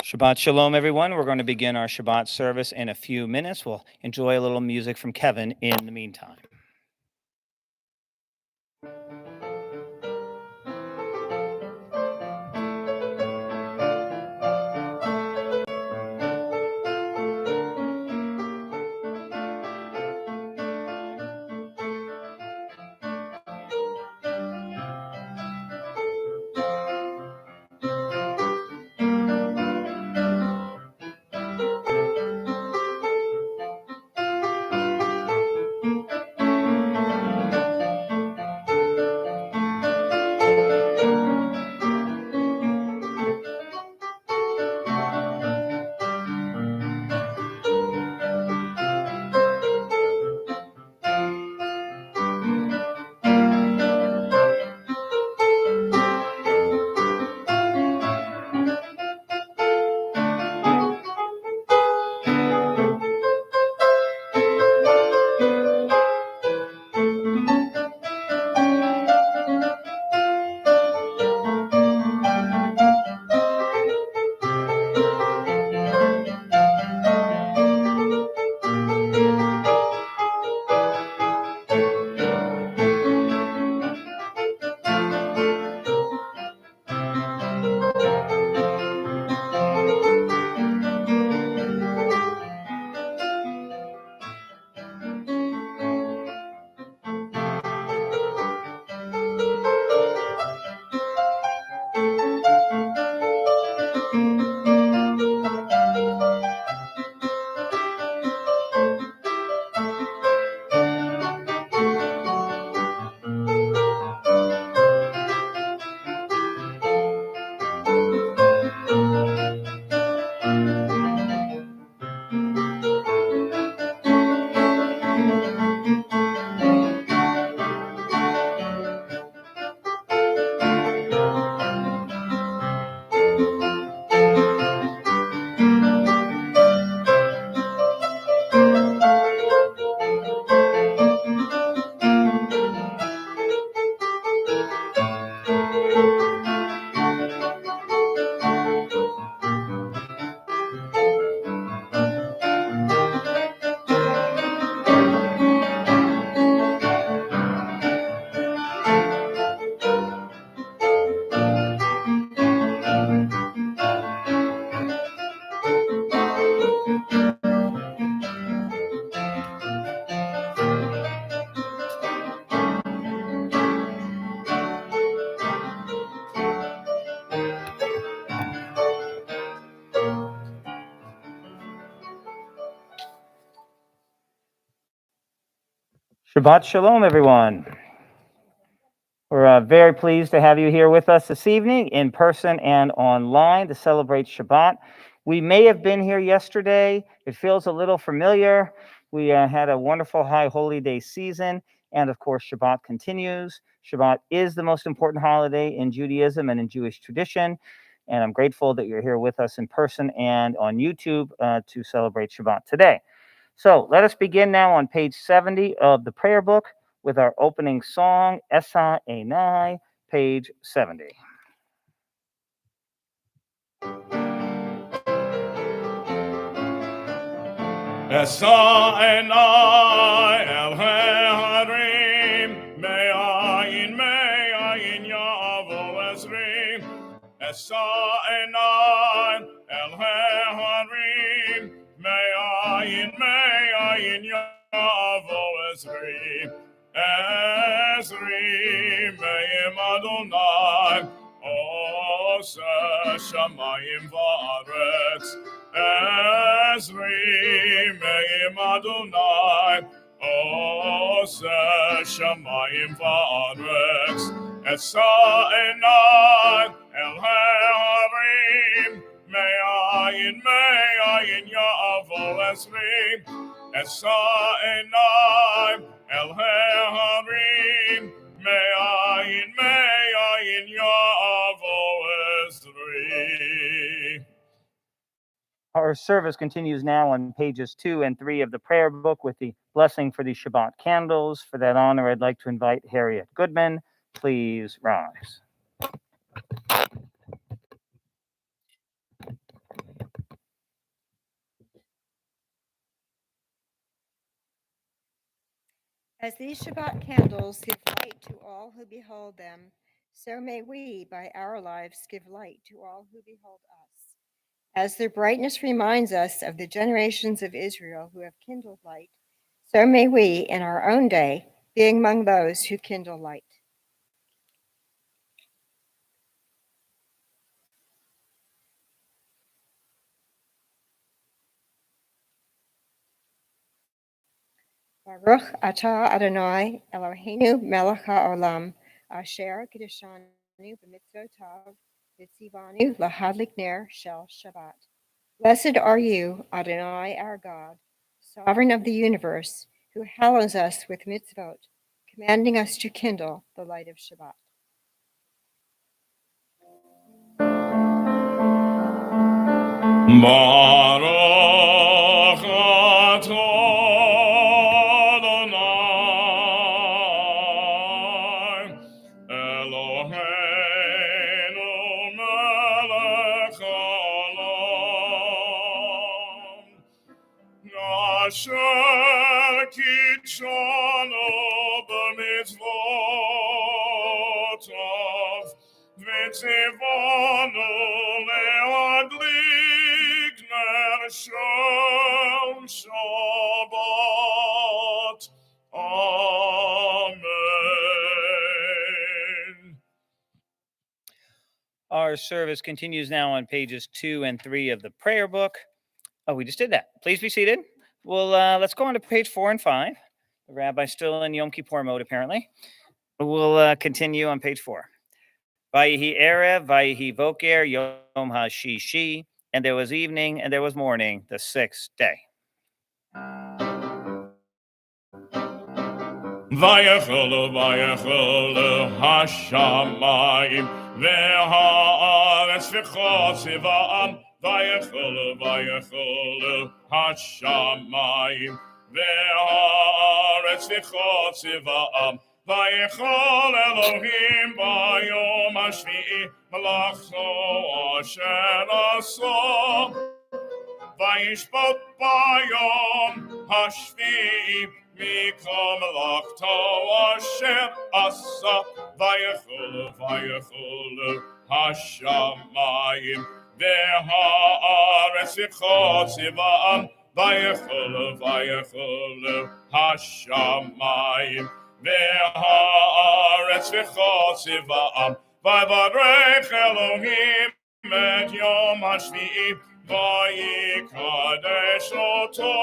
Shabbat Shalom, everyone. We're going to begin our Shabbat service in a few minutes. We'll enjoy a little music from Kevin in the meantime. Shabbat Shalom, everyone. We're very pleased to have you here with us this evening in person and online to celebrate Shabbat. We may have been here yesterday. It feels a little familiar. We had a wonderful high holy day season. And of course, Shabbat continues. Shabbat is the most important holiday in Judaism and in Jewish tradition. And I'm grateful that you're here with us in person and on YouTube to celebrate Shabbat today. So let us begin now on page 70 of the prayer book with our opening song, Esa Enai, page 70. Esa Enai El Harim Me'ayin Yavo Ezri Esa Enai El Harim Me'ayin Yavo Ezri Me'im Adonai Ose Shamayim Va'aretz Ezri Me'im Adonai Ose Shamayim Va'aretz Esa Enai El Harim Me'ayin Yavo Ezri Esa Enai El Harim Me'ayin Yavo Ezri. Our service continues now on pages 2 and 3 of the prayer book with the blessing for the Shabbat candles. For that honor, I'd like to invite Harriet Goodman. Please rise. As these Shabbat candles give light to all who behold them, so may we, by our lives, give light to all who behold us. As their brightness reminds us of the generations of Israel who have kindled light, so may we, in our own day, be among those who kindle light. Baruch atah Adonai Eloheinu melech haolam, asher kiddushanu b'mitzvotav, v'tzivanu lahadlik ner shel Shabbat. Blessed are you, Adonai our God, sovereign of the universe, who hallows us with mitzvot, commanding us to kindle the light of Shabbat. Baruch atah Adonai Eloheinu melech haolam asher kitshanu b'mitzvotav v'tzivanu le'adlik ner shel Shabbat. Amen. Our service continues now on pages 2 and 3 of the prayer book. Oh, we just did that. Please be seated. Well, let's go on to page 4 and 5. The rabbi's still in Yom Kippur mode, apparently. We'll continue on page 4. Vayihi erev, vayihi voker, yom hashishi, and there was evening, and there was morning, the 6th day. Vayecholu hashamayim ve'haaretz v'chotzivam. Vayecholu hashamayim ve'haaretz v'chotzivam. Vayechol Elohim bayom hashvi'i malachto asher asa. Vayishpot bayom hashvi'i mikol malachto asher asa. Vayecholu hashamayim ve'haaretz v'chotzivam. Vayecholu hashamayim ve'haaretz v'chotzivam. Vayivarech Elohim et yom hashvi'i vayikadesh oto.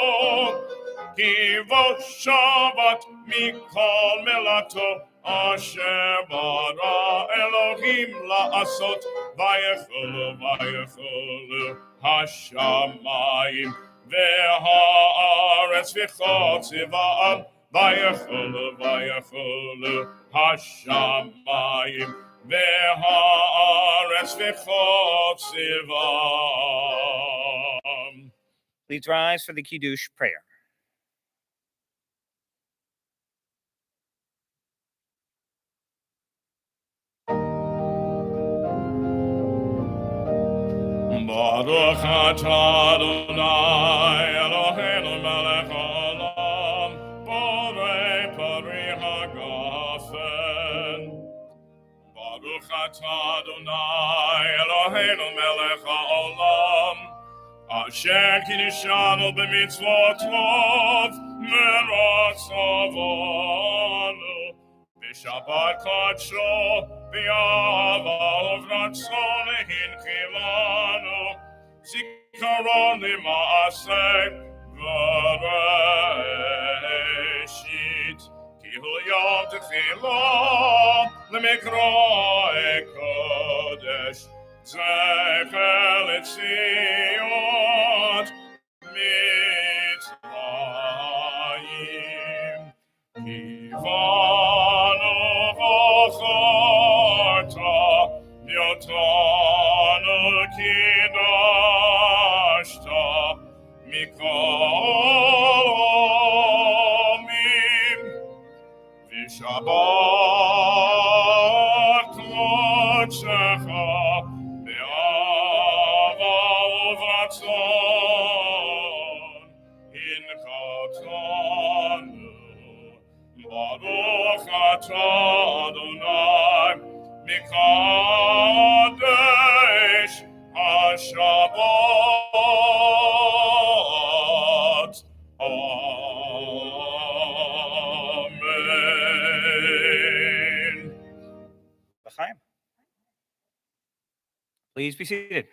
Ki vo Shabbat mikol melato asher bara Elohim la'asot. Vayecholu hashamayim ve'haaretz v'chotzivam. Vayecholu hashamayim ve'haaretz v'chotzivam. Please rise for the Kiddush prayer. Baruch atah Adonai Eloheinu melech haolam borei pari hagafen. Baruch atah Adonai Eloheinu melech haolam asher kiddushanu b'mitzvotav v'ratzavanu b'shabbat kadsho v'yava uvratzon hinchilanu zikaron lima'aseh v'reshit ki hu yom tefillah lemikra kodesh zecher l'tzion mitzrayim kivanu v'charta v'yotanu kidashta mikol omim v'shabbat kodshecha be'ava uvratzon hinkatanu Adonai Mikadesh HaShabbat. Amen. L'chaim. Please be seated.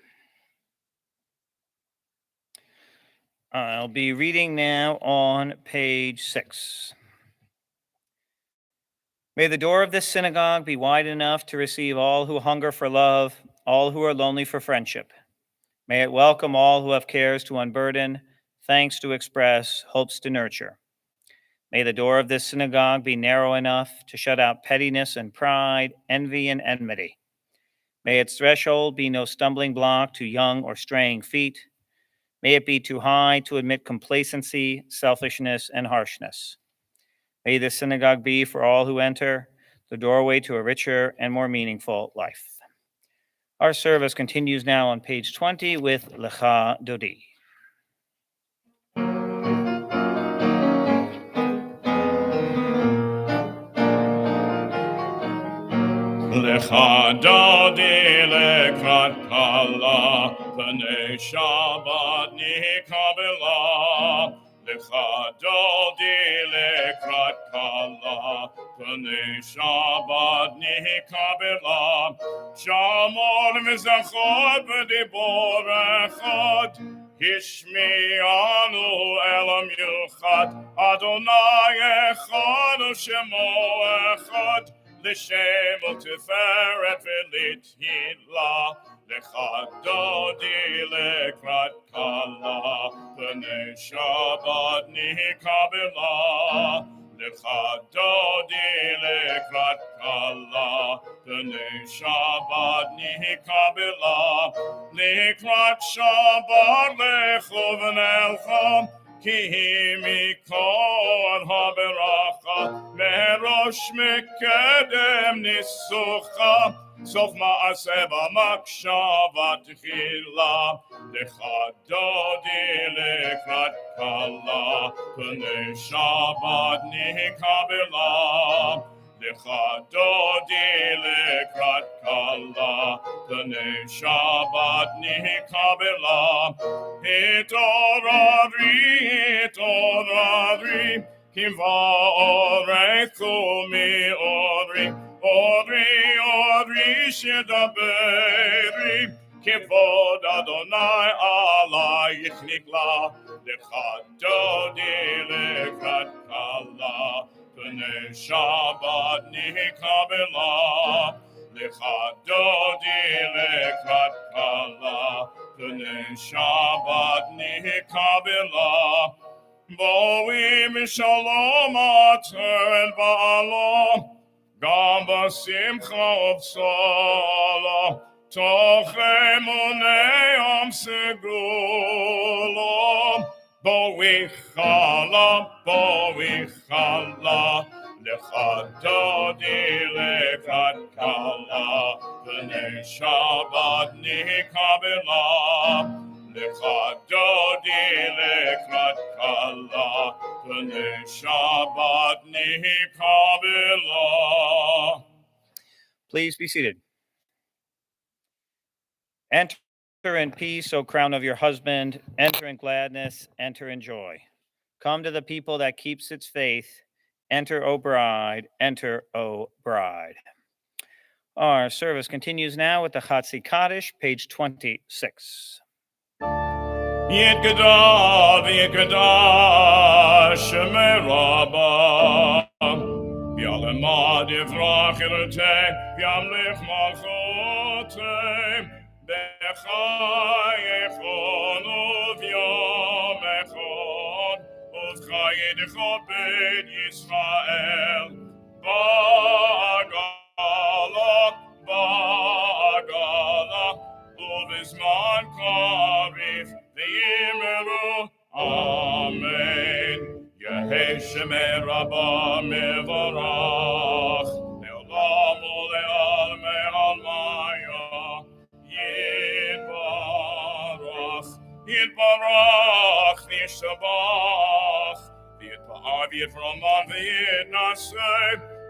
I'll be reading now on page 6. May the door of this synagogue be wide enough to receive all who hunger for love, all who are lonely for friendship. May it welcome all who have cares to unburden, thanks to express, hopes to nurture. May the door of this synagogue be narrow enough to shut out pettiness and pride, envy and enmity. May its threshold be no stumbling block to young or straying feet. May it be too high to admit complacency, selfishness, and harshness. May this synagogue be, for all who enter, the doorway to a richer and more meaningful life. Our service continues now on page 20 with Lecha Dodi. Lecha Dodi lekrat kala, Pnei Shabbat nikabela. Lecha Dodi lekrat kala, Pnei Shabbat nikabela. Shamor v'zachor b'dibor echad, Hishmi'anu elam yuchad, Adonai echad u'shemo echad, L'shem u'tiferet v'lithilah, Lecha Dodi lekrat kala, Pnei Shabbat nikabela. Lecha Dodi lekrat kala, Pnei Shabbat nikabela. Lekrat Shabbat lecho v'nelcha, Ki hi mikol haberacha, Merosh mekedem nisucha, Sof ma'aseh b'makshava tchila. Lecha Dodi lekrat kala, Pnei Shabbat nikabela. Lecha Dodi lekrat kala, Pnei Shabbat nikabela. Hitorari, Kiva orechu mi ori, ori shedaberi, Kivod Adonai alayich nigla. Lecha Dodi lekrat kala, Pnei Shabbat nikabela. Lecha Dodi lekrat kala, Pnei Shabbat nikabela. Bo'im shalom ater el ba'alo, Gam b'simcha u'b'sala, Toch emunei am segulo. Bo'ichala, Lecha Dodi lekrat kala, Pnei Shabbat nikabela. Lecha Dodi lekrat kala, Pnei Shabbat nikabela. Please be seated. Enter in peace, O crown of your husband. Enter in gladness. Enter in joy. Come to the people that keeps its faith. Enter, O bride. Enter, O bride. Our service continues now with the Chatzi Kaddish, page 26. Yitgadash Shemei Rabbah, V'yalemad yivrach irtei, V'yamlich malchotei, B'chayechon u'v'yom echon, U'v'chayedecho ben Yisrael, Ba'agala, U'v'zman karif, V'yimeru, Amen. Yehei Shemei Rabbah mevarach, Le'olam u'le'almei almaya, Yitbarach, Nishabach, V'yitba'ar v'yitroman v'yitnaseh,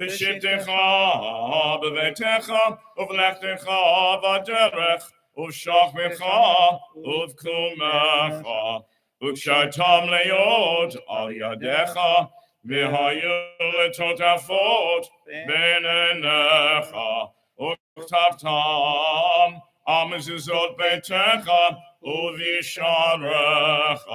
בשבתך בביתך ובלכתך בדרך ובשוכבך ובקומך וקשרתם להיות על ידיך והיו לטוטפות בין עיניך וכתבתם על מזוזות ביתך ובשעריך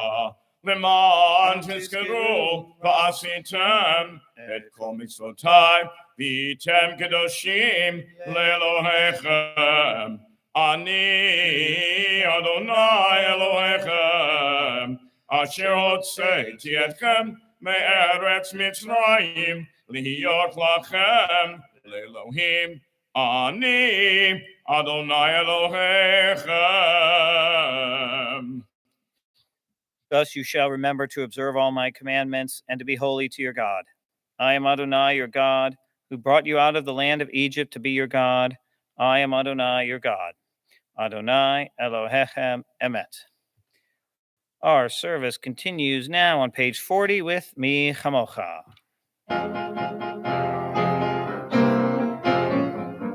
למען תזכרו ועשיתם את כל מצוותיי והייתם קדושים לאלוהיכם. אני אדוני אלוהיכם אשר הוצאתי אתכם מארץ מצרים להיות לכם לאלוהים. אני אדוני אלוהיכם. Thus you shall remember to observe all my commandments and to be holy to your God. I am Adonai, your God, who brought you out of the land of Egypt to be your God. I am Adonai, your God. Adonai Elohechem Emet. Our service continues now on page 40 with Mi Chamocha.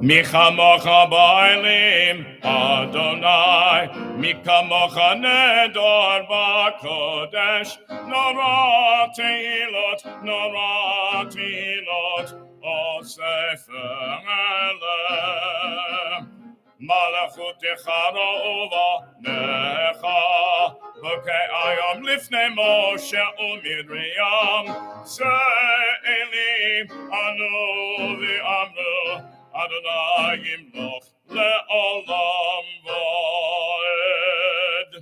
מי כמוך באלים, אדוני, מי כמוך נדור בקודש, נורא תהילות, אוסף אלה. מלכותך רעובה נכה, וכהיום לפני משה ומרים, זה אלים ענו ואמרו, Adonai yimloch le'olam va'ed.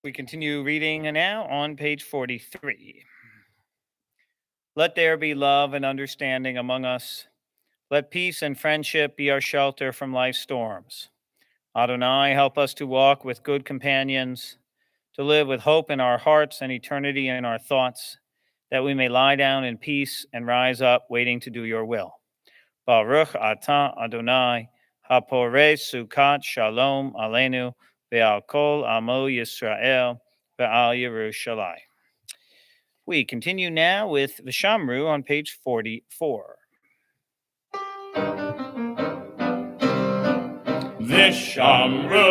We continue reading now on page 43. Let there be love and understanding among us. Let peace and friendship be our shelter from life's storms. Adonai, help us to walk with good companions, to live with hope in our hearts and eternity in our thoughts, that we may lie down in peace and rise up waiting to do your will. Baruch atah Adonai, haporeh sukat shalom aleinu, ve'al kol amo Yisrael, ve'al Yerushalayim. We continue now with Vishamru on page 44. Vishamru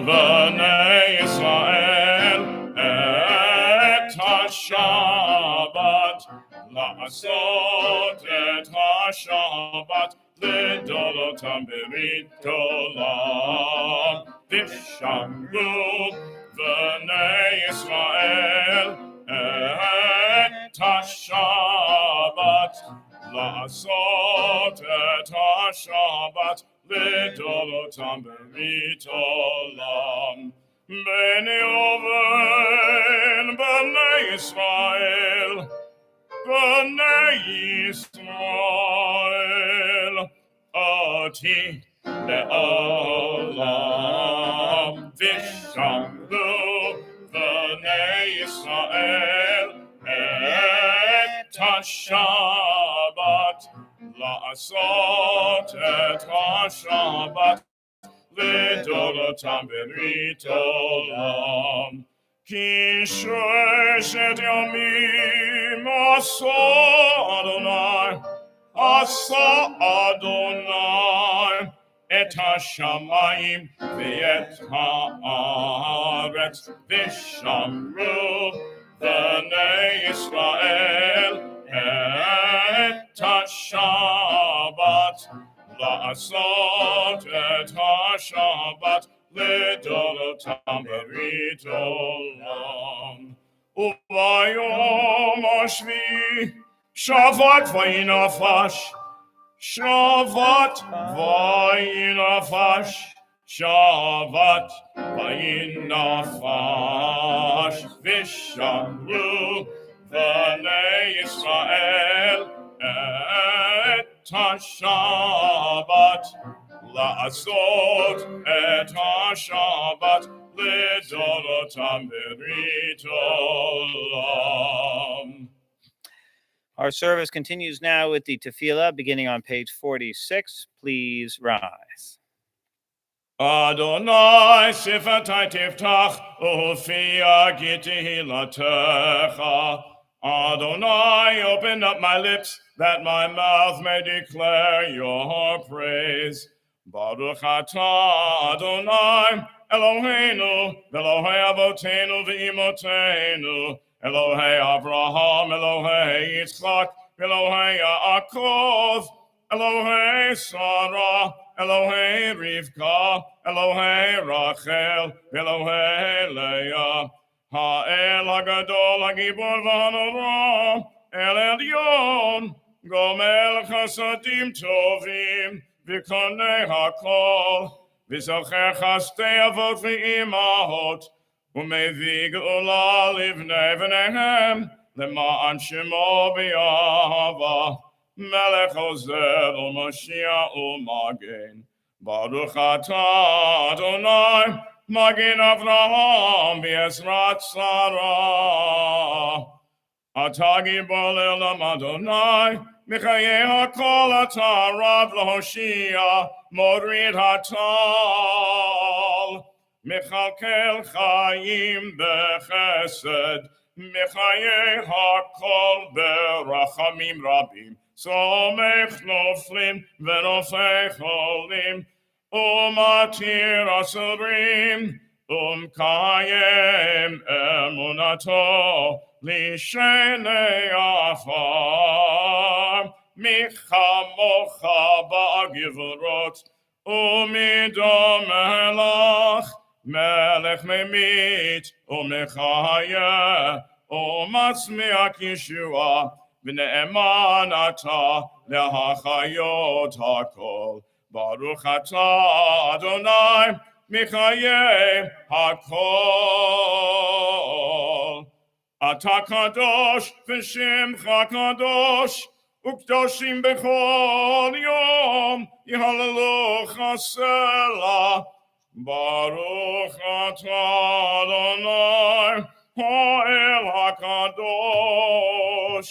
v'nei Yisrael et ha-Shabbat, לעשות את השבת לדורותם ברית עולם. ושמרו בני ישראל את השבת, לעשות את השבת לדורותם ברית עולם. בני ובן בני ישראל, בני ישראל, אותי לעולם. ושמרו בני ישראל את השבת, לעשות את השבת לדורותם ברית עולם. כי ששת ימים עשה אדוני את השמיים ואת הארץ, ושמרו בני ישראל את השבת, לעשות את השבת לדורותם ברית עולם. וביום השביעי שבת וינפש, שבת וינפש, שבת וינפש. ושמרו בני ישראל את השבת, לעשות את השבת לדורותם ברית עולם. Our service continues now with the tefillah, beginning on page 46. Please rise. Adonai sifatai tiftach, ufia gitihilatacha. Adonai, open up my lips, that my mouth may declare your praise. Baruch atah Adonai, Eloheinu, Elohei Avotenu v'Imotenu, Elohei Avraham, Elohei Yitzchak, Elohei Yaakov, Elohei Sarah, Elohei Rivka, Elohei Rachel, Elohei Leah. Ha'el HaGadol HaGibor VaHanora, El Elyon, Gomel Chasadim Tovim, V'konei HaKol, V'zocher Chastei Avot V'imahot, U'mevig Ula Livnei V'nehem, Lema'an Shemo B'yahava, Melech Ozer U'Mashiach U'Magen, Baruch atah Adonai, Magen Avraham v'Ezrat Sarah. Atah gibor le'olam Adonai, Michayei hakol atah Rav l'Hoshia, Modrid hatal. Michalkel chayim b'chesed, Michayei hakol berachamim rabim. Somech noflim v'nofei cholim, Umatir asubrim, Kayem emunato, Lishenei afar, Michamocha ba'givrot, Umidom melach, Melech memit, Umechaya, Umatzmiach Yeshua, V'ne'eman ata lehachayot hakol. Baruch atah Adonai, Michayei hakol. Atah kadosh v'shimcha kadosh, ukdoshim b'chol yom, Yihallelu Selah. Baruch atah Adonai, ha'el hakadosh.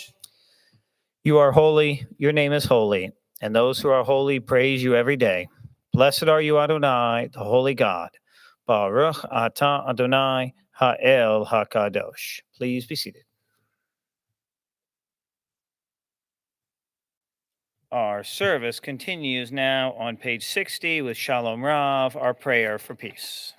You are holy, your name is holy, and those who are holy praise you every day. Blessed are you, Adonai, the holy God. Baruch atah Adonai ha'el hakadosh. Please be seated. Our service continues now on page 60 with Shalom Rav, our prayer for peace.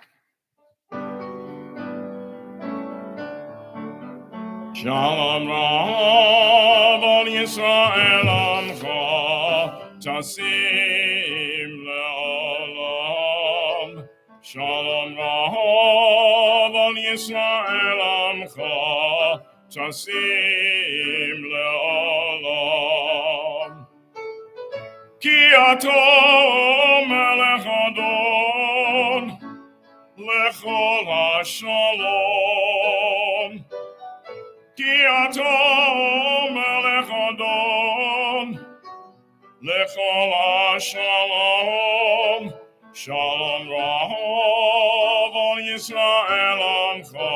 Shalom Rav al Yisrael Amcha, Tasim le'olam. Shalom Rav al Yisrael Amcha, Tasim le'olam. Ki ato melech adon, lechol ha'shalom. Ki ato melech adon, lechol ha'shalom. Shalom rahav al Yisrael amcha,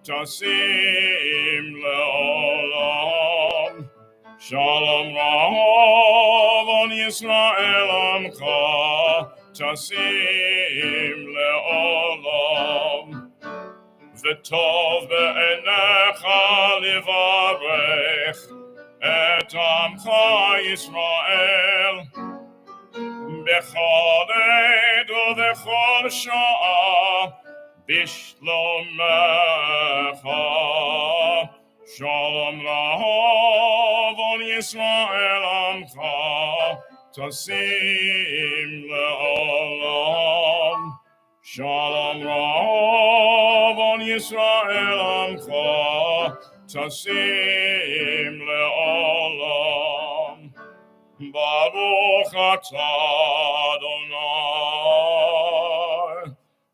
tasim le'olam. Shalom rahav al Yisrael amcha, tasim le'olam. V'tov be'enecha livarech et amcha Yisrael b'chol ed u'v'chol sha'a b'shlomecha. Shalom rahav al Yisrael amcha, tasim le'olam. Shalom rahav al Yisrael amcha, tasim le'olam. Baruch atah Adonai,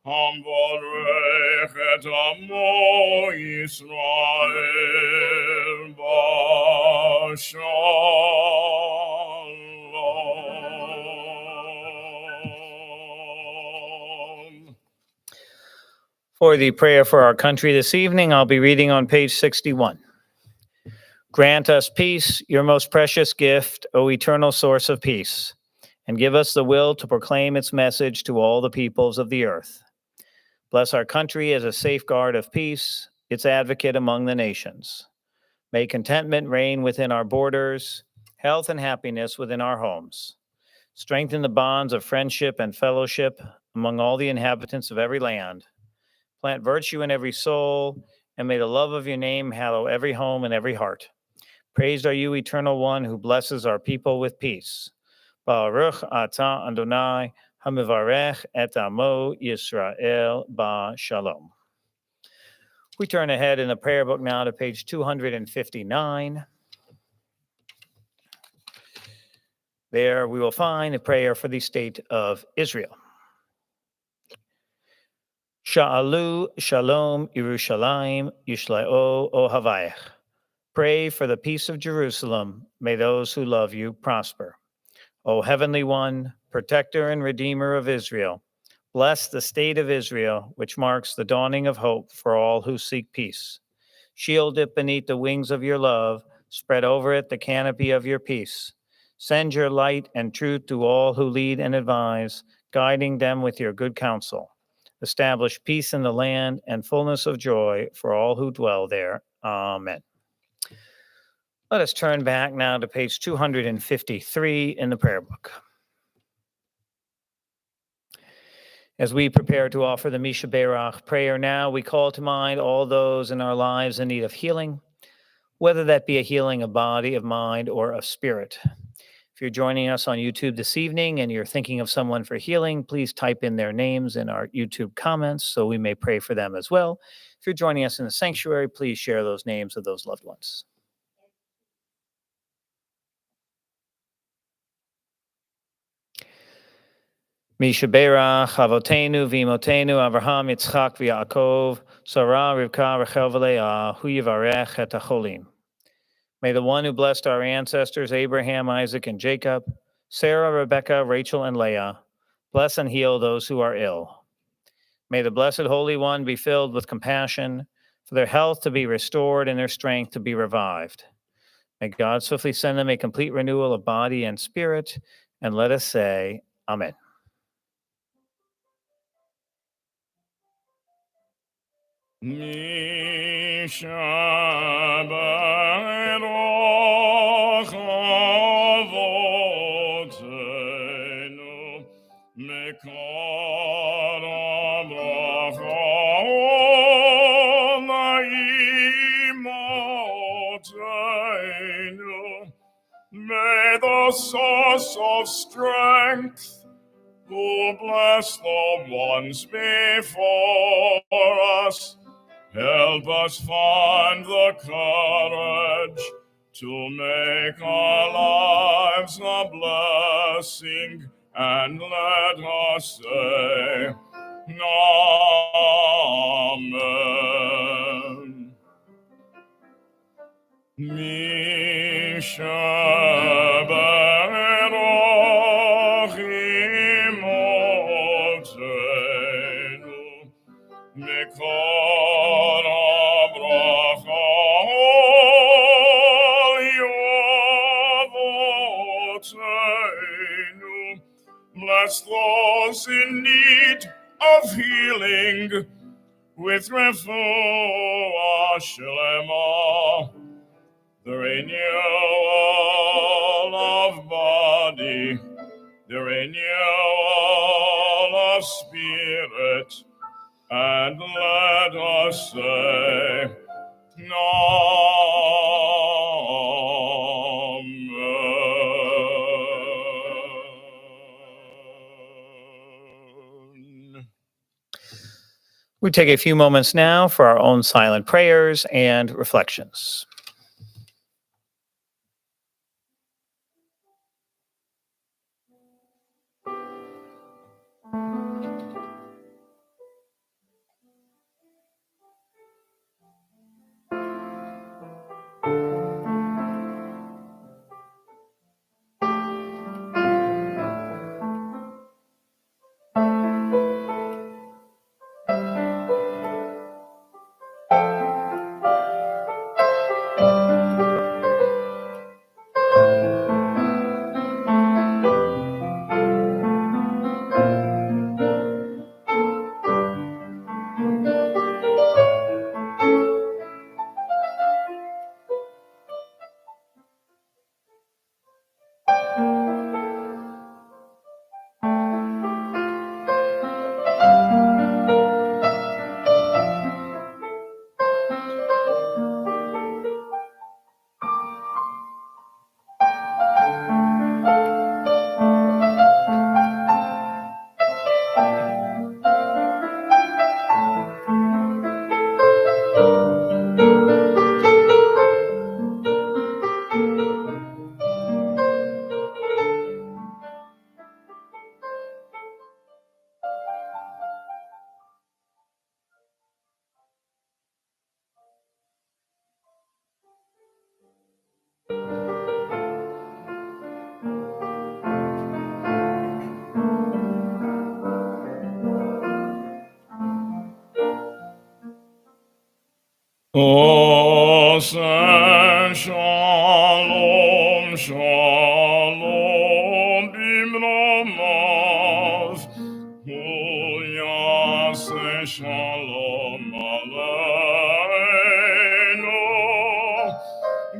hamvorech et amo Yisrael b'shalom. For the prayer for our country this evening, I'll be reading on page 61. Grant us peace, your most precious gift, O eternal source of peace, and give us the will to proclaim its message to all the peoples of the earth. Bless our country as a safeguard of peace, its advocate among the nations. May contentment reign within our borders, health and happiness within our homes. Strengthen the bonds of friendship and fellowship among all the inhabitants of every land. Plant virtue in every soul, and may the love of your name hallow every home and every heart. Praised are you, Eternal One, who blesses our people with peace. Baruch atah Adonai, hamivarech et amo Yisrael ba shalom. We turn ahead in the prayer book now to page 259. There we will find a prayer for the state of Israel. Sha'alu shalom Yerushalayim yishla'o ohavayach. Pray for the peace of Jerusalem. May those who love you prosper. O Heavenly One, protector and redeemer of Israel, bless the state of Israel, which marks the dawning of hope for all who seek peace. Shield it beneath the wings of your love, spread over it the canopy of your peace. Send your light and truth to all who lead and advise, guiding them with your good counsel. Establish peace in the land and fullness of joy for all who dwell there. Amen. Let us turn back now to page 253 in the prayer book. As we prepare to offer the Misha Berach prayer now, we call to mind all those in our lives in need of healing, whether that be a healing of body, of mind, or of spirit. If you're joining us on YouTube this evening and you're thinking of someone for healing, please type in their names in our YouTube comments so we may pray for them as well. If you're joining us in the sanctuary, please share those names of those loved ones. Misha Berach, Avotenu, Vimotenu, Avraham, Yitzchak, V'Yaakov, Sarah, Rivka, Rachel, V'Leah, Hu Yivarech et HaCholim. May the one who blessed our ancestors, Abraham, Isaac, and Jacob, Sarah, Rebekah, Rachel, and Leah, bless and heal those who are ill. May the Blessed Holy One be filled with compassion, for their health to be restored and their strength to be revived. May God swiftly send them a complete renewal of body and spirit, and let us say, Amen. Mi Shabbat avotenu mekar abracham imotenu. May the source of strength who bless the ones before us, help us find the courage to make our lives a blessing, and let us say, Amen. Mi Shabbat imotenu mekor abracha avotenu. Bless those in need of healing with refuah shlema, the renewal of body, the renewal of spirit, and let us say, Amen. We take a few moments now for our own silent prayers and reflections. Oseh shalom, shalom, bimromaz. Yaseh shalom aleinu.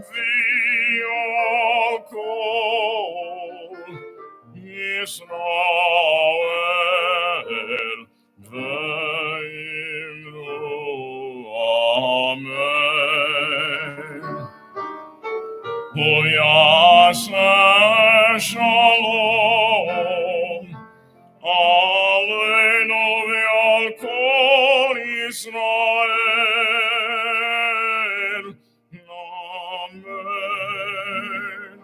V'yal kol Yisrael v'yimru amen. V'yaseh shalom aleinu v'yal kol Yisrael. Amen.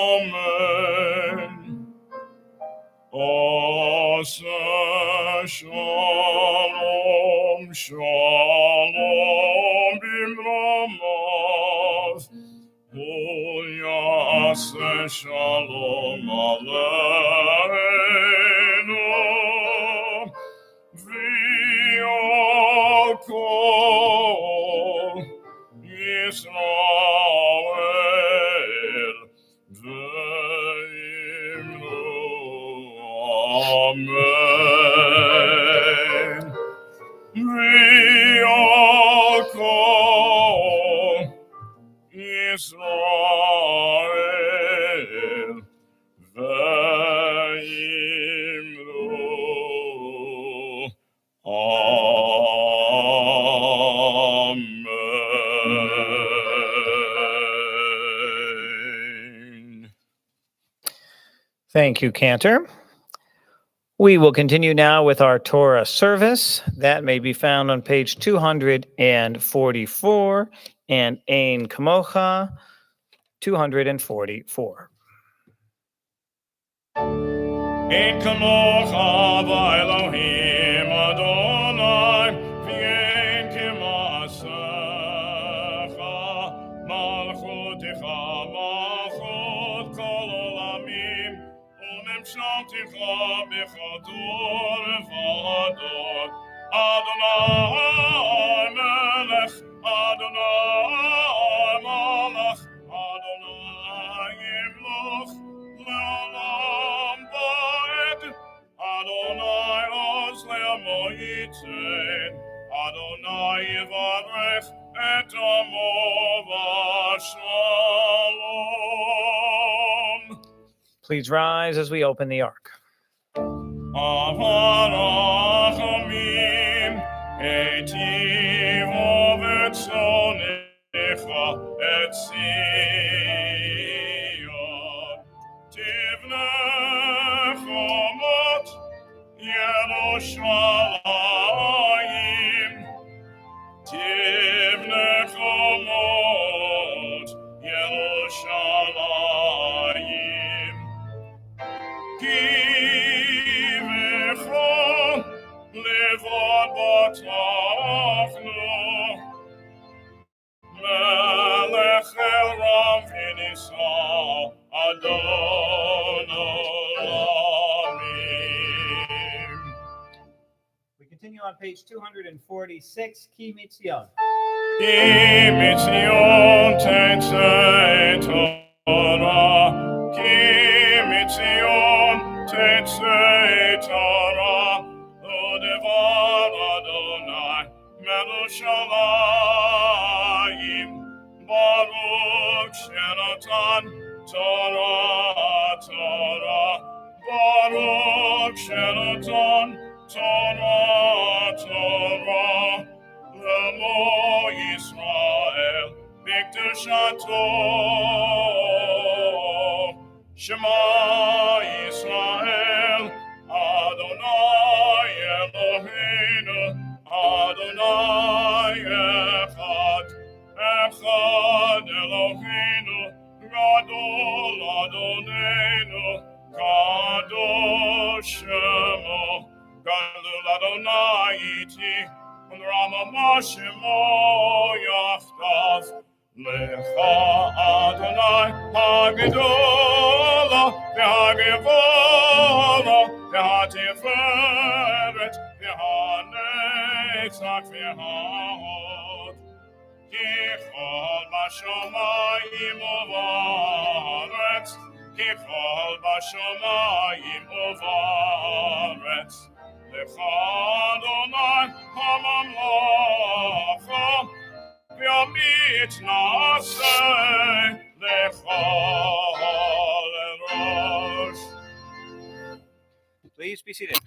Amen. Oseh shalom, shalom, bimromaz. Yaseh shalom aleinu. V'yal kol Yisrael v'yimru amen. V'yal kol Yisrael v'yimru amen. Thank you, Cantor. We will continue now with our Torah service. That may be found on page 244 and Ein Kamocha 244. Ein kamocha v'Elohim Adonai, v'yein k'ma'asecha, malchutecha malchut kol olamim, u'memshaltecha b'chador v'ador. Adonai melech, Adonai malach, Adonai yimloch, Le'olam va'ed. Adonai oz le'amo yitzin, Adonai yivarech et amo v'shalom. Please rise as we open the ark. Avarachamim etiv v'tzonecha et Zion. Tivne chomot Yerushalayim. Tivne chomot Yerushalayim. Kivecho levad batachnu, melech el ram v'nisa Adon olamim. We continue on page 246, Ki Mitzion. Ki mitzion tetzei Torah, Ki mitzion tetzei Torah, u'devar Adonai merushalayim, Baruch shenatan Torah, Torah, Baruch shenatan Torah, Torah, L'mo Yisrael b'kedushato. Shema Yisrael, Adonai Eloheinu, Adonai Echad, Echad Eloheinu, Gadol Adonenu, Kadosh Shemo, Gadol Adonai iti, Rama Shemo Yachdav. Lecha Adonai HaGedola v'HaGevora v'HaTiferet v'HaNetzach v'HaHod. בשמיים ובארץ, ככל בשמיים ובארץ. לך אדוני הממלכה, וימית נעשה לכל ראש. Please be seated.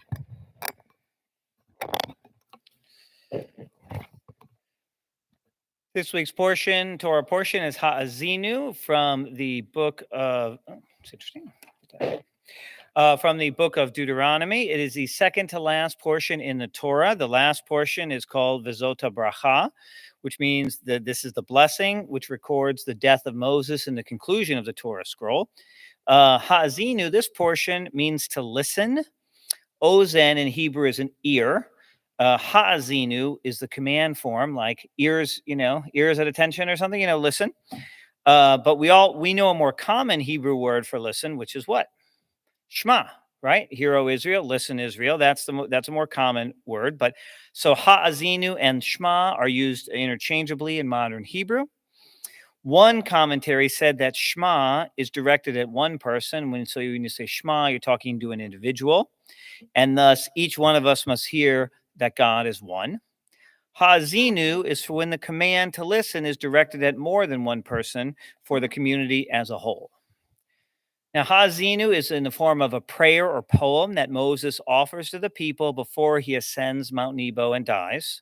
This week's Torah portion, is Ha'azinu from the book of. Oh, it's interesting. From the book of Deuteronomy. It is the second to last portion in the Torah. The last portion is called Vizota Bracha, which means that this is the blessing, which records the death of Moses in the conclusion of the Torah scroll. Ha'azinu, this portion means to listen. Ozen in Hebrew is an ear. Ha'azinu is the command form, like ears, ears at attention or something, listen. But we know a more common Hebrew word for listen, which is what? Shema, right? Hear, O Israel, listen, Israel. That's a more common word. But so Ha'azinu and Shema are used interchangeably in modern Hebrew. One commentary said that Shema is directed at one person. When you say Shema, you're talking to an individual. And thus, each one of us must hear that God is one. Ha'azinu is for when the command to listen is directed at more than one person for the community as a whole. Now, Ha'azinu is in the form of a prayer or poem that Moses offers to the people before he ascends Mount Nebo and dies.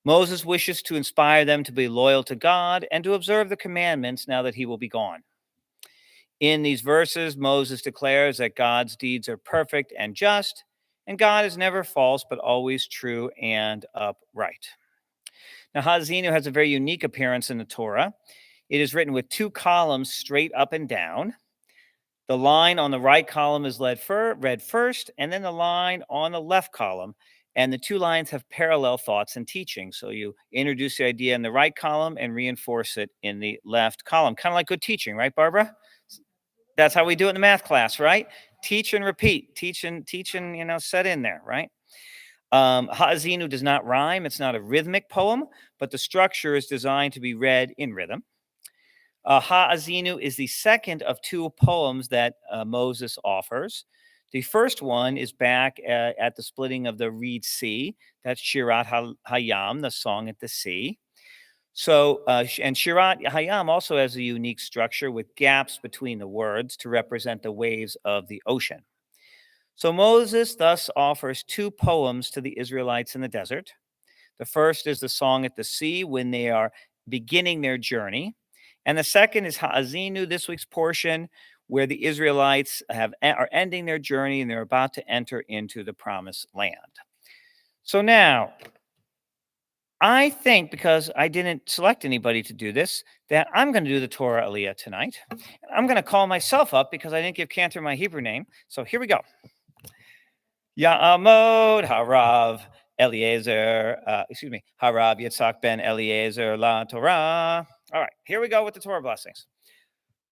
Moses wishes to inspire them to be loyal to God and to observe the commandments now that he will be gone. In these verses, Moses declares that God's deeds are perfect and just, and God is never false, but always true and upright. Now, Ha'azinu has a very unique appearance in the Torah. It is written with two columns straight up and down. The line on the right column is read first, and then the line on the left column. And the two lines have parallel thoughts and teaching. So you introduce the idea in the right column and reinforce it in the left column. Kind of like good teaching, right, Barbara? That's how we do it in the math class, right? Teach and repeat. Teach and set in there, right? Ha'azinu does not rhyme. It's not a rhythmic poem, but the structure is designed to be read in rhythm. Ha'azinu is the second of two poems that Moses offers. The first one is back at the splitting of the Reed Sea. That's Shirat Hayam, the song at the sea. So, and Shirat Hayam also has a unique structure with gaps between the words to represent the waves of the ocean. So Moses thus offers two poems to the Israelites in the desert. The first is the song at the sea when they are beginning their journey. And the second is Ha'azinu, this week's portion, where the Israelites are ending their journey and they're about to enter into the promised land. So now, I think, because I didn't select anybody to do this, that I'm going to do the Torah Aliyah tonight. I'm going to call myself up because I didn't give Cantor my Hebrew name. So here we go. Ya'amod Harav Eliezer, Harav Yitzhak ben Eliezer la Torah. All right, here we go with the Torah blessings.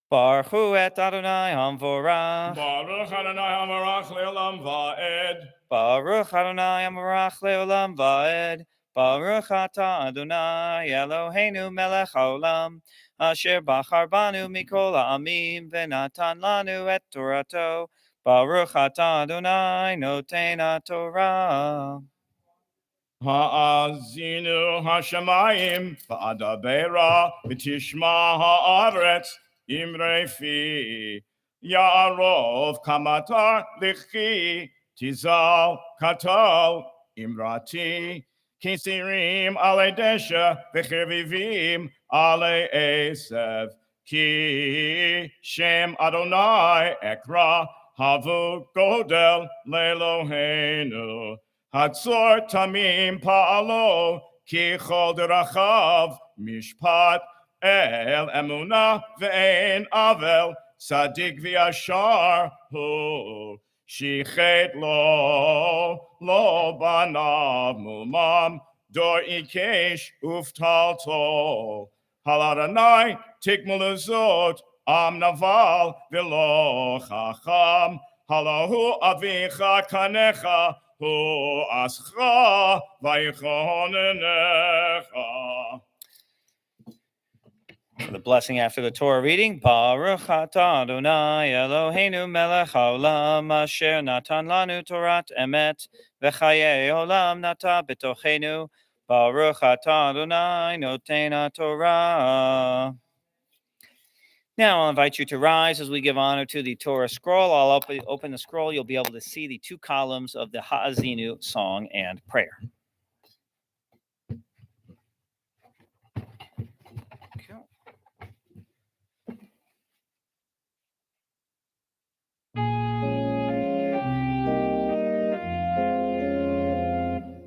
Baruch hu et Adonai Hamvorach. Baruch Adonai Hamarach le'olam va'ed. Baruch Adonai Hamarach le'olam va'ed. Baruch atah Adonai Eloheinu melech haolam, asher bachar banu mikol ha'amim v'natan lanu et Torato. Baruch atah Adonai noten haTorah. Ha'azinu hashamayim va'adabera v'tishma ha'aretz imrei fi ya'arov kamatar lichi tizal katal imrati kisirim ale desha v'chirvivim ale esev ki shem Adonai ekra havu godel le'Eloheinu Hatzor tamim pa'alo ki chol derachav mishpat el emuna ve'en avel sadik v'yashar hu shichet lo banav mumam dor ikesh uftalto halaranai tikmulazot am naval v'lo chacham halahu avicha kanecha Hu ascha vaychonenecha. The blessing after the Torah reading, Baruch atah Adonai Eloheinu melech haolam asher natan lanu Torat emet v'chayei olam nata b'tochenu. Baruch atah Adonai noten haTorah. Now I'll invite you to rise as we give honor to the Torah scroll. I'll open the scroll. You'll be able to see the two columns of the Ha'azinu song and prayer. Okay.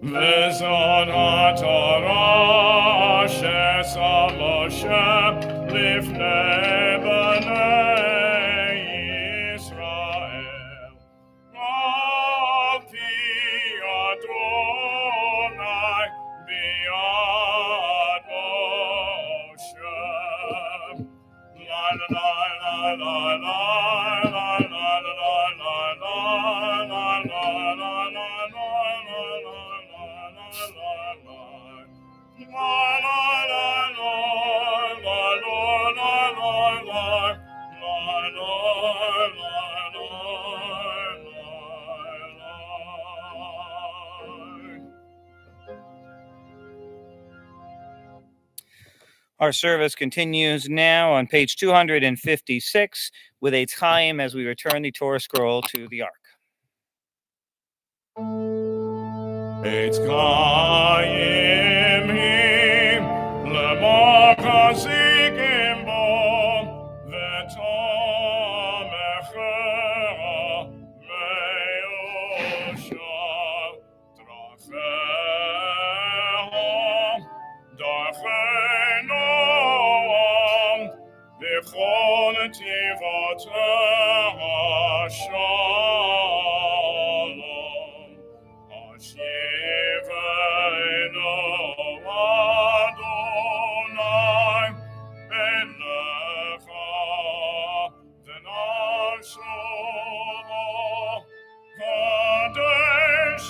Vezon haTorah asher sam Moshe lifnei bnei Yisrael. Al pi Adonai biyad Moshe. La la la la la la la Our service continues now on page 256 with a time as we return the Torah scroll to the ark. Eitz Chaim him lemachzikim bo v'tomecha me'oshav drachei noam v'chol tivotecha shalom. Shivenu Adonai Elecha v'nashova Kadesh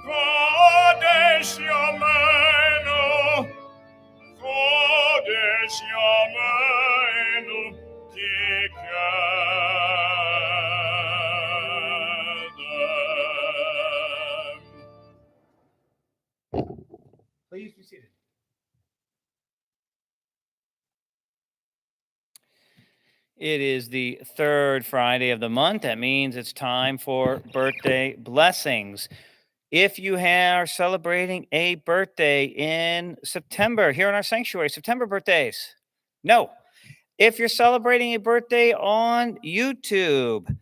Kadesh Yameinu Kadesh Yameinu Please be seated. It is the third Friday of the month. That means it's time for birthday blessings. If you are celebrating a birthday in September here in our sanctuary, September birthdays. No. If you're celebrating a birthday on YouTube,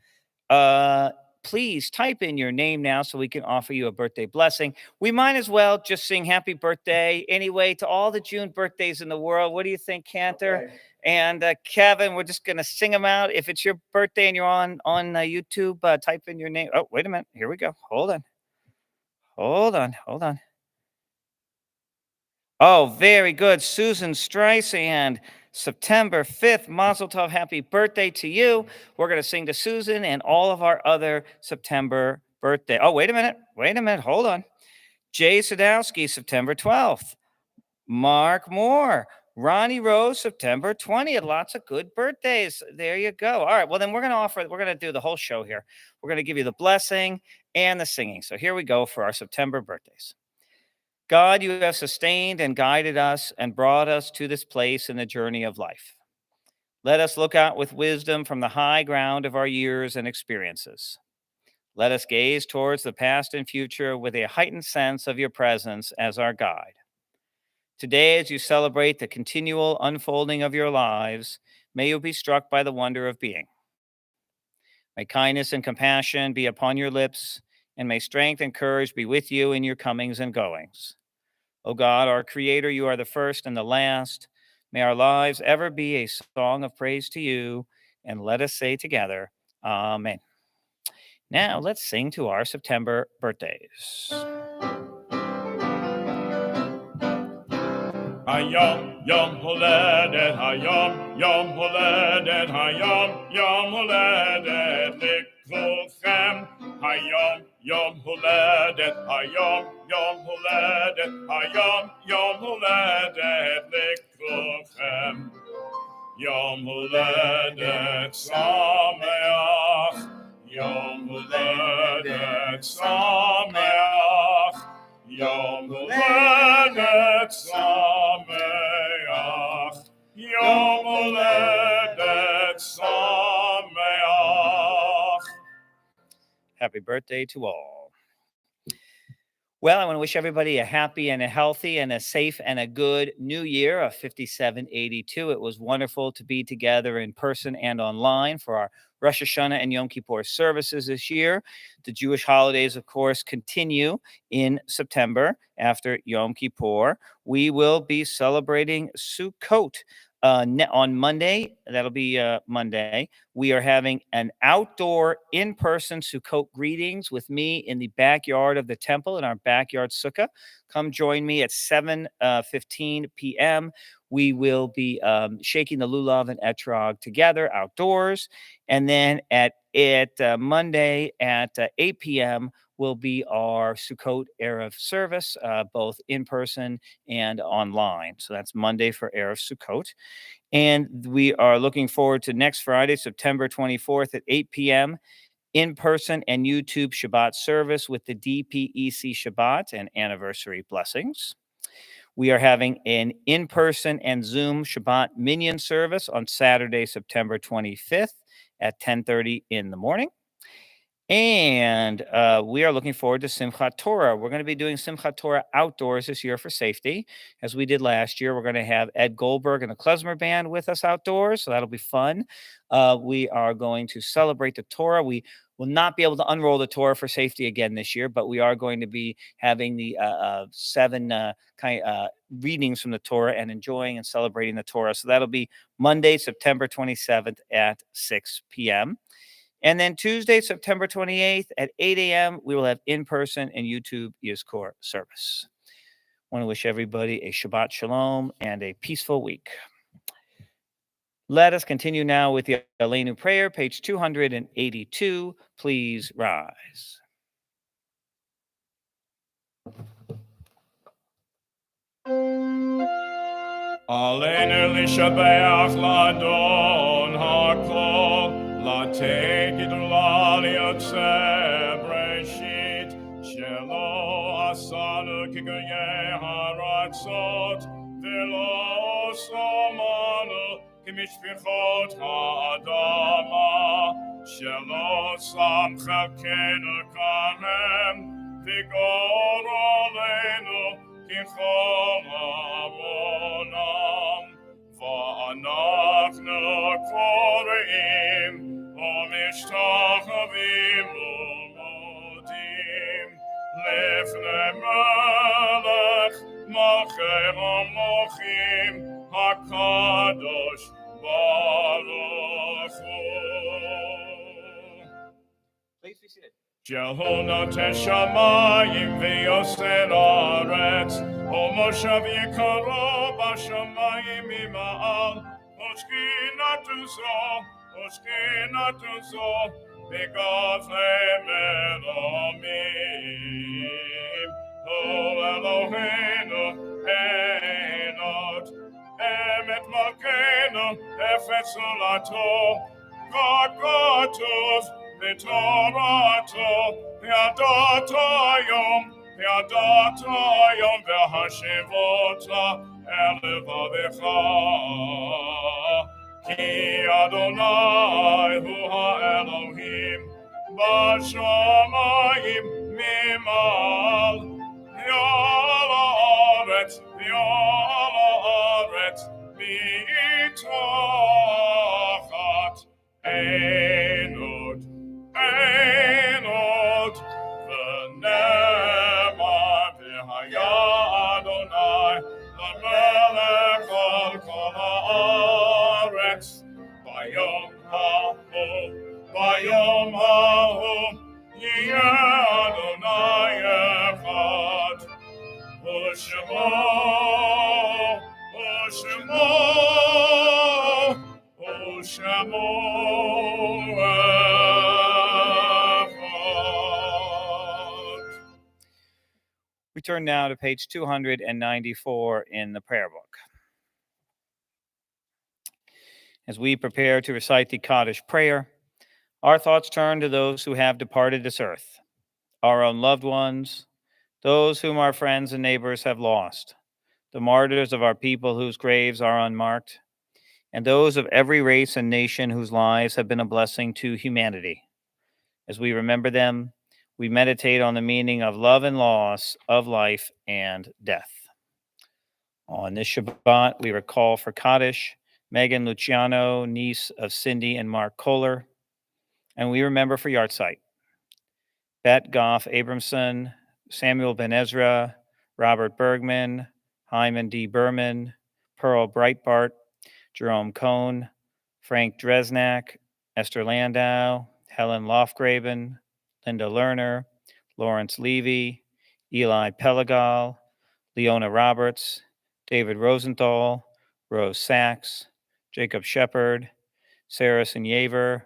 please type in your name now so we can offer you a birthday blessing. We might as well just sing happy birthday anyway to all the June birthdays in the world. What do you think, Cantor? Okay. And Kevin, we're just going to sing them out. If it's your birthday and you're on YouTube, type in your name. Oh, wait a minute. Here we go. Hold on. Oh, very good. Susan Streisand, September 5th, Mazel Tov, happy birthday to you. We're going to sing to Susan and all of our other September birthday. Oh, wait a minute. Hold on. Jay Sadowski, September 12th. Mark Moore. Ronnie Rose, September 20th. Lots of good birthdays. There you go. All right. Well, then we're going to do the whole show here. We're going to give you the blessing and the singing. So here we go for our September birthdays. God, you have sustained and guided us and brought us to this place in the journey of life. Let us look out with wisdom from the high ground of our years and experiences. Let us gaze towards the past and future with a heightened sense of your presence as our guide. Today, as you celebrate the continual unfolding of your lives, may you be struck by the wonder of being. May kindness and compassion be upon your lips, and may strength and courage be with you in your comings and goings. O God, our Creator, you are the first and the last. May our lives ever be a song of praise to you, and let us say together, Amen. Now, let's sing to our September birthdays. Hayom Yom Holedet, Hayom Yom Holedet, Hayom Yom Holedet Likvulchem. Hayom Yom Holedet, Hayom Yom Holedet, Hayom Yom Holedet Likvulchem. Yom Huledet Sameach, Yom Huledet Sameach, Yom Huledet Sameach, Yom Huledet Sameach. Happy birthday to all. Well, I want to wish everybody a happy and a healthy and a safe and a good new year of 5782. It was wonderful to be together in person and online for our Rosh Hashanah and Yom Kippur services this year. The Jewish holidays, of course, continue in September after Yom Kippur. We will be celebrating Sukkot on Monday. That'll be Monday. We are having an outdoor in-person Sukkot greetings with me in the backyard of the temple in our backyard sukkah. Come join me at 7:15 p.m. We will be shaking the lulav and etrog together outdoors. And then at Monday at 8 p.m. will be our Sukkot Erev service, both in person and online. So that's Monday for Erev Sukkot. And we are looking forward to next Friday, September 24th at 8 p.m. in person and YouTube Shabbat service with the DPEC Shabbat and anniversary blessings. We are having an in-person and Zoom Shabbat Minyan service on Saturday, September 25th at 10:30 in the morning. And we are looking forward to Simchat Torah. We're going to be doing Simchat Torah outdoors this year for safety, as we did last year. We're going to have Ed Goldberg and the Klezmer Band with us outdoors, so that'll be fun. We are going to celebrate the Torah. We will not be able to unroll the Torah for safety again this year, but we are going to be having the 7 readings from the Torah and enjoying and celebrating the Torah. So that'll be Monday, September 27th at 6 p.m. And then Tuesday, September 28th at 8 a.m., we will have in-person and YouTube Yizkor service. I want to wish everybody a Shabbat Shalom and a peaceful week. Let us continue now with the Aleinu prayer, page 282. Please rise. Aleinu lishabeach ladon hakol, latekid ulaliyotze breshit, shelo asanu kikuye haratzot, velo somanu kimishpichot ha'adama, shelo sam chalkenu karem, vigor aleinu kichol amonam, va'anachnu koreim, u'mishtachavim u'modim, lifnei melech malchei hamochim, HaKadosh Baruch Hu. Please be seated. Shehu noten shamayim v'yoser aretz, u'moshav yikaro b'shamayim ima'al, u'shkinatu zo, b'gavlei meromim, Hu Eloheinu einot, emet malkeinu efetz ulato, Gagotov v'torato, v'adato yom v'hashivota elevavecha. Ki Adonai hu ha'Elohim, b'shamayim mimal, v'al haaretz mitachat einot, v'nemar v'haya Adonai l'melech al kol haaretz, bayom ha'hu yiyeh Adonai echad, u'shemo echad. We turn now to page 294 in the prayer book. As we prepare to recite the Kaddish prayer, our thoughts turn to those who have departed this earth, our own loved ones, those whom our friends and neighbors have lost, the martyrs of our people whose graves are unmarked, and those of every race and nation whose lives have been a blessing to humanity. As we remember them, we meditate on the meaning of love and loss, of life and death. On this Shabbat, we recall for Kaddish Megan Luciano, niece of Cindy and Mark Kohler, and we remember for Yartzeit Bet Goff Abramson, Samuel Ben Ezra, Robert Bergman, Hyman D. Berman, Pearl Breitbart, Jerome Cohn, Frank Dresnak, Esther Landau, Helen Lofgraven, Linda Lerner, Lawrence Levy, Eli Pelagal, Leona Roberts, David Rosenthal, Rose Sachs, Jacob Shepard, Sarah Sinyaver,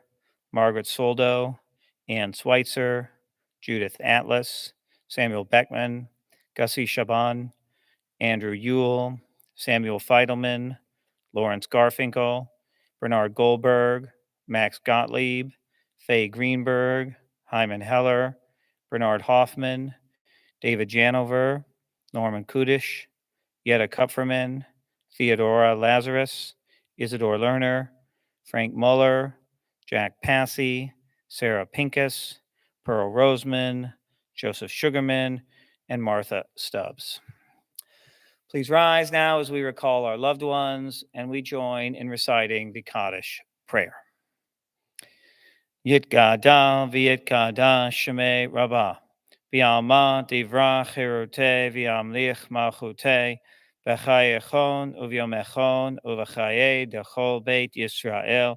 Margaret Soldo, Ann Schweitzer, Judith Atlas, Samuel Beckman, Gussie Shaban, Andrew Ewell, Samuel Feidelman, Lawrence Garfinkel, Bernard Goldberg, Max Gottlieb, Faye Greenberg, Hyman Heller, Bernard Hoffman, David Janover, Norman Kudish, Yetta Kupferman, Theodora Lazarus, Isidore Lerner, Frank Muller, Jack Passy, Sarah Pincus, Pearl Roseman, Joseph Sugarman, and Martha Stubbs. Please rise now as we recall our loved ones and we join in reciting the Kaddish prayer. Yitgada v'yitkada shemei Rabbah, v'alma divra chirute v'amlich malchute, v'chayechon uvyomechon uv'chaye dechol beit Yisrael,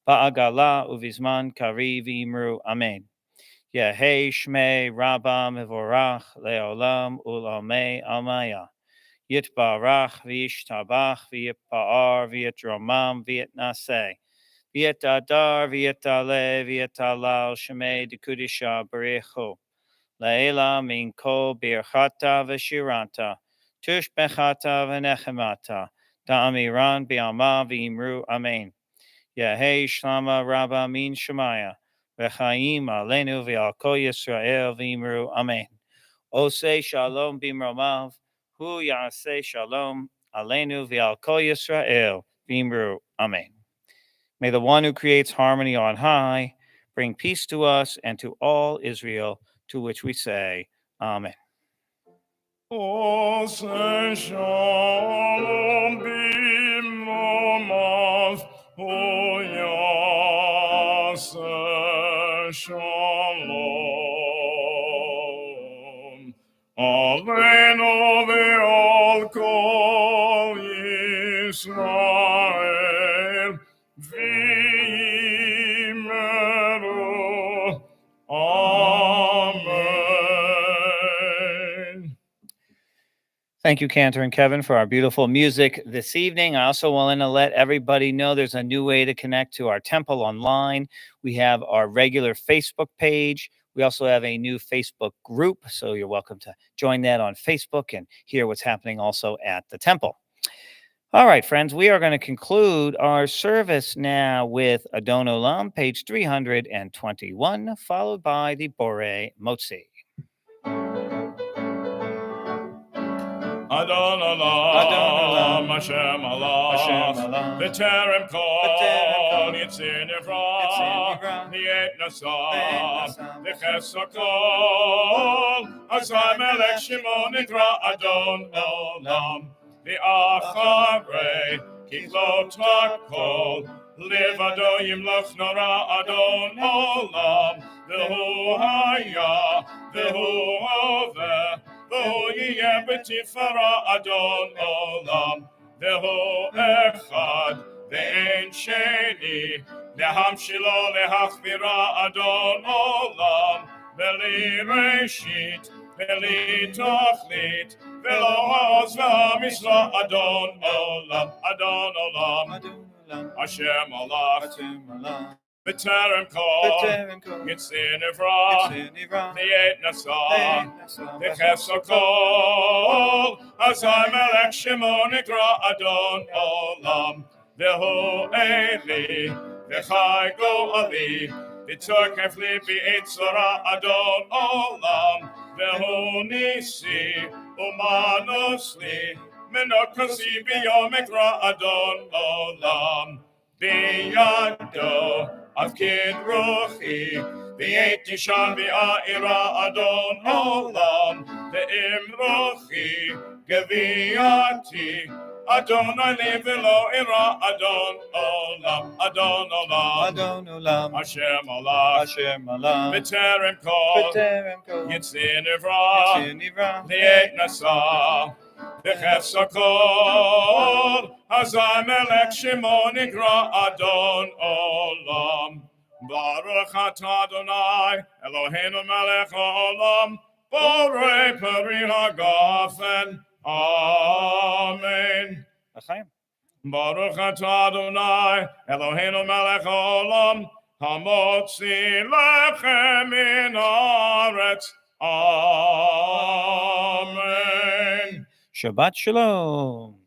ba'agala uvizman kari v'imru amen. Yehei shmei Rabbah mevorach leolam ulamei amaya. Yitbarach v'yishtabach v'yitpa'ar v'yitromam v'yitnaseh. V'yitadar v'yitale v'yitalal shemei dekudisha barechu. Le'ela min kol birchata v'shiranta. Tush bechata v'nechemata. Da'amiran bi'alma v'imru amen. Yehei shlama rabba min shemaya. V'chaim alenu v'al kol Yisrael v'imru amen. Oseh shalom bimromav. Hu yaseh shalom alenu v'al kol Yisrael v'imru amen. May the one who creates harmony on high bring peace to us and to all Israel, to which we say, Amen. Oseh shalom bimromav. Hu yaseh shalom alenu v'al kol Yisrael v'imru amen. Thank you, Cantor and Kevin, for our beautiful music this evening. I also want to let everybody know there's a new way to connect to our temple online. We have our regular Facebook page. We also have a new Facebook group, so you're welcome to join that on Facebook and hear what's happening also at the temple. All right, friends, we are going to conclude our service now with Adon Olam, page 321, followed by the Bore Motzi. Adon Olam, Hashem Allah, B'terem kol, Yitzin Yivra, Niyet Nasam, V'ches Hakol, Azai Melech Shimon Nidra Adon Olam, V'acharei Kiklot Hakol, Livado Yimloch Nora Adon Olam, V'hu Haya, V'hu Oveh, V'hu yiyeh b'tifara Adon Olam, V'hu echad ve'en sheni, Lehamshilo lehachbira Adon Olam, V'li reshit, V'li tochlit, V'lo ha'oz v'ha'misra Adon Olam, Adon Olam, Hashem Allah. B'terem kol, Yitzin Yivra, Niyet Nasam, V'ches Hakol, Azai Melech Shimon Nikra Adon Olam, Vehu Eli, Vechai Go Ali, V'tzorkef Libi Eitzora Adon Olam, Vehu Nisi, Umanos Li, Menokosi Biyomekra Adon Olam, Biyado, Avkid Ruchi, V'yeti Shan V'a'ira Adon Olam, Ve'im Ruchi, Geviati, Adonai Levilo Ira Adon Olam, Adon Olam, Adon Olam, Hashem Olam, Hashem Olam, B'terem Kol, B'terem Kol, Yitzin Ivra, Yitzin Ivra, Li'et Nasa, V'chef Sakol, Hazai Melech Shimon Ikra Adon Olam, Baruch Atah Adonai, Eloheinu Melech Olam, Borei Peri HaGofen, Amen. L'chaim. Baruch atah Adonai, Eloheinu melech haolam, hamotzi lechem min haaretz. Amen. Shabbat Shalom.